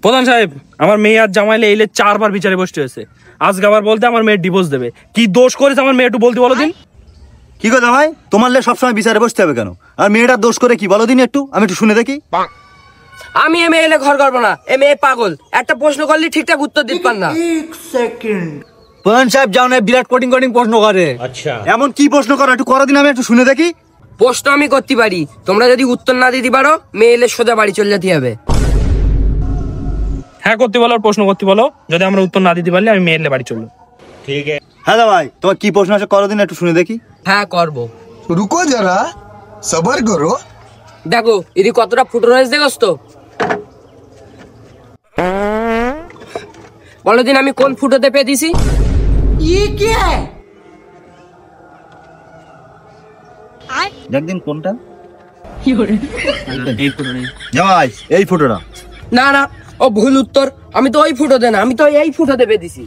প্রধান সাহেব, আমার মেয়ে আর জামাইলে এইলে 4 বার বিচারে বসতে হয়েছে। আজকে আবার বলতে আমার মেয়ে ডিভোর্স দেবে। কি দোষ করেছে আমার মেয়ে একটু বলতে বলো দিন। কি কথা ভাই, তোমার লে সবসময় বিচারে বসতে হবে কেন? আর মেয়েটার দোষ করে কি বলো দিন একটু, আমি একটু শুনে দেখি। আমি এ মেয়ে এলে ঘর করবো না। এ মেয়ে পাগল, একটা প্রশ্ন করলে ঠিকঠাক উত্তর দিতে পার না। প্রধান সাহেব যাও না, বিরাট কঠিন কঠিন প্রশ্ন করে। আচ্ছা, এমন কি প্রশ্ন করো একটু করো দিন, আমি একটু শুনে দেখি। প্রশ্ন আমি করতে পারি, তোমরা যদি উত্তর না দিতে পারো মেয়ে এলে সোজা বাড়ি চলে যেতে হবে। হ্যাঁ করতে বলো, প্রশ্ন করতে বলো। যদি আমরা উত্তর না দিতে পারলে আমি মেয়ে এলে বাড়ি চললো। ঠিক আছে। হ্যাঁ ভাই, তোমার কি প্রশ্ন আছে করো দিন, একটু শুনে দেখি। হ্যাঁ করবো, रुको जरा सबर करो। দেখো এদি কতটা ফুটো রয়েছে দেখোস তো। বলো দিন আমি কোন ফুটোতে পেয়ে দিছি। দেখদিন কোনটা। জামাই এই ফটোটা। না না, ও ভুল উত্তর। আমি তো ওই ফুটোতে না, আমি তো এই ফুটোতে পেয়ে দিছি।